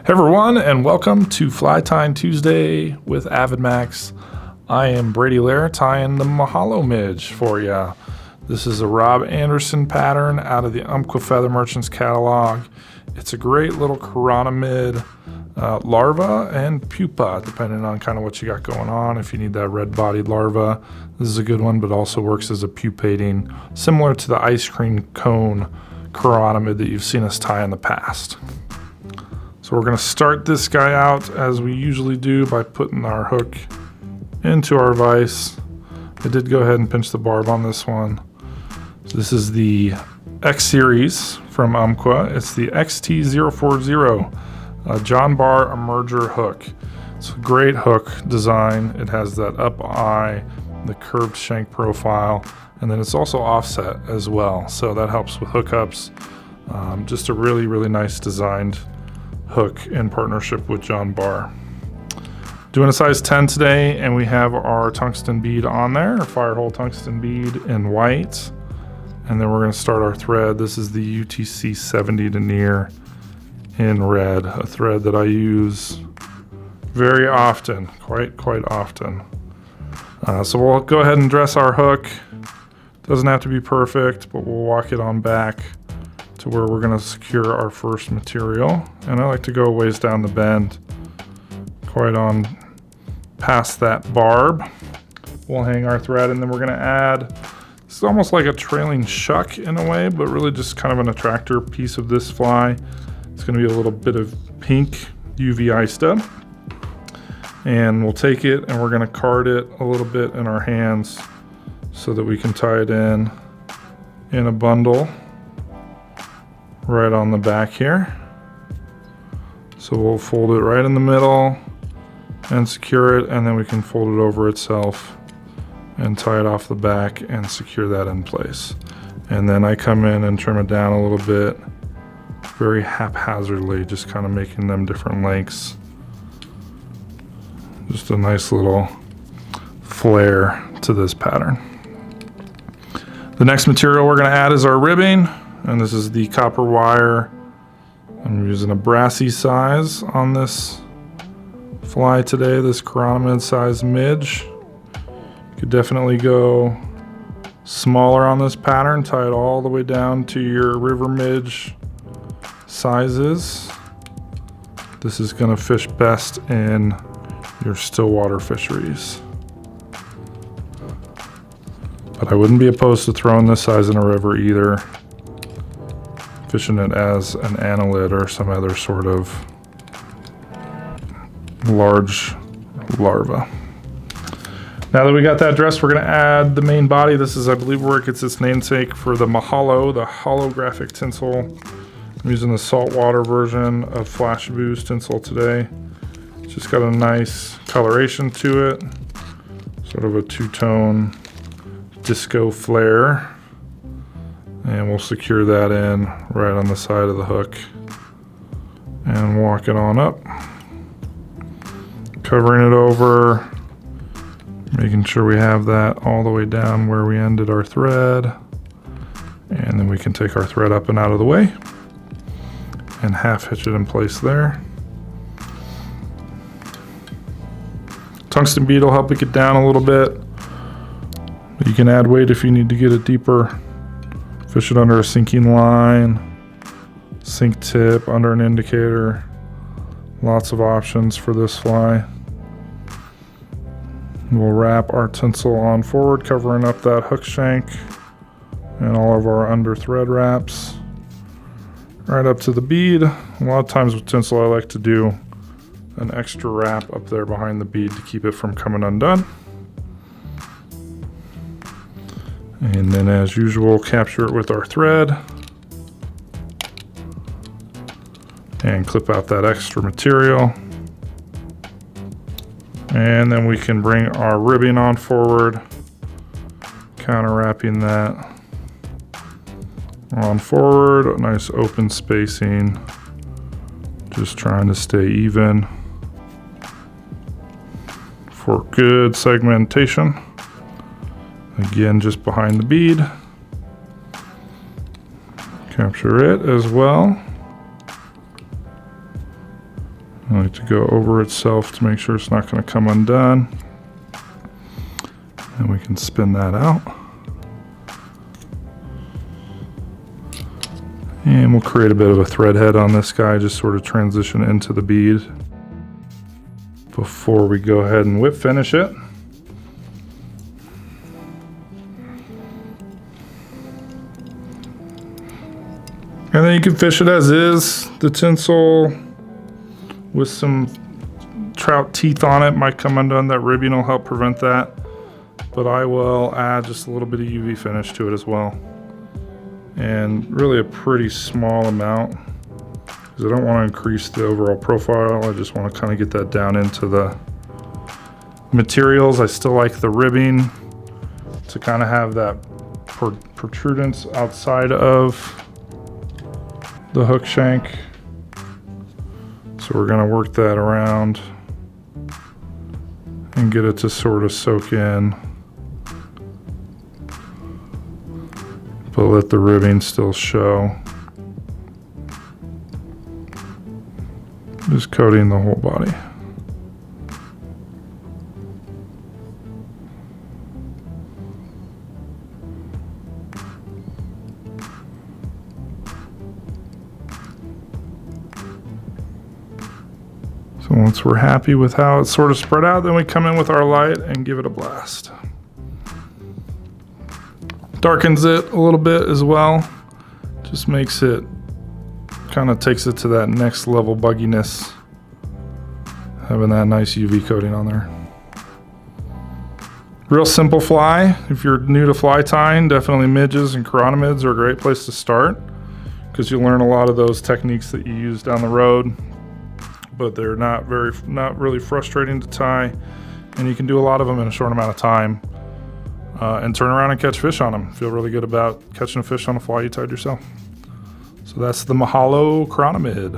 Hey everyone, and welcome to Fly Tying Tuesday with AvidMax. I am Brady tying the Maholo Midge for you. This is a Rob Anderson pattern out of the Umpqua Feather Merchants catalog. It's a great little chironomid larva and pupa, depending on kind of what you got going on. If you need that red-bodied larva, this is a good one, but also works as a pupating, similar to the ice cream cone chironomid that you've seen us tie in the past. So we're going to start this guy out as we usually do by putting our hook into our vise. I did go ahead and pinch the barb on this one. So this is the X series from Umpqua. It's the XT040 John Bar Emerger hook. It's a great hook design. It has that up eye, the curved shank profile, and then it's also offset as well. So that helps with hookups. Just a really, really nice designed hook in partnership with John Bar. Doing a size 10 today, and we have our tungsten bead on there, firehole tungsten bead in white. And then we're going to start our thread. This is the UTC 70 Denier in red, a thread that I use very often, quite often. So we'll go ahead and dress our hook. Doesn't have to be perfect, but we'll walk it on back to where we're going to secure our first material. And I like to go a ways down the bend, quite on past that barb. We'll hang our thread, and then we're going to add, it's almost like a trailing shuck in a way, but really just kind of an attractor piece of this fly. It's going to be a little bit of pink UV eye stub. And we'll take it and we're going to card it a little bit in our hands so that we can tie it in a bundle right on the back here. So we'll fold it right in the middle and secure it, and then we can fold it over itself and tie it off the back and secure that in place. And then I come in and trim it down a little bit, very haphazardly, just kind of making them different lengths. Just a nice little flair to this pattern. The next material we're going to add is our ribbing, and this is the copper wire. I'm using a Brassie size on this fly today, this chironomid size midge. You could definitely go smaller on this pattern, tie it all the way down to your river midge sizes. This is going to fish best in your still water fisheries. But I wouldn't be opposed to throwing this size in a river either. Fishing it as an annelid or some other sort of large larva. Now that we got that dressed, we're going to add the main body. This is, I believe, where it gets its namesake for the Maholo, the holographic tinsel. I'm using the Saltwater version of Flashabou's tinsel today. It's just got a nice coloration to it, sort of a two-tone disco flare. And we'll secure that in right on the side of the hook and walk it on up. Covering it over, making sure we have that all the way down where we ended our thread. And then we can take our thread up and out of the way and half hitch it in place there. Tungsten bead will help it get down a little bit. You can add weight if you need to get it deeper. Fish it under a sinking line, sink tip, under an indicator. Lots of options for this fly. We'll wrap our tinsel on forward, covering up that hook shank and all of our under thread wraps. Right up to the bead. A lot of times with tinsel I like to do an extra wrap up there behind the bead to keep it from coming undone. And then, as usual, capture it with our thread and clip out that extra material. And then we can bring our ribbing on forward, counter wrapping that on forward, a nice open spacing, just trying to stay even for good segmentation. Again, just behind the bead. Capture it as well. I like to go over itself to make sure it's not going to come undone. And we can spin that out. And we'll create a bit of a thread head on this guy, just sort of transition into the bead before we go ahead and whip finish it. And then you can fish it as is. The tinsel with some trout teeth on it might come undone. That ribbing will help prevent that. But I will add just a little bit of UV finish to it as well. And really a pretty small amount, because I don't want to increase the overall profile. I just want to kind of get that down into the materials. I still like the ribbing to kind of have that protrudence outside of the hook shank. So we're going to work that around and get it to sort of soak in, but let the ribbing still show. Just coating the whole body. So once we're happy with how it's sort of spread out, then we come in with our light and give it a blast. Darkens it a little bit as well. Just makes it, kind of takes it to that next level bugginess. Having that nice UV coating on there. Real simple fly. If you're new to fly tying, definitely midges and chironomids are a great place to start, because you'll learn a lot of those techniques that you use down the road, but they're not really frustrating to tie, and you can do a lot of them in a short amount of time and turn around and catch fish on them. Feel really good about catching a fish on a fly you tied yourself. So that's the Maholo Chironomid.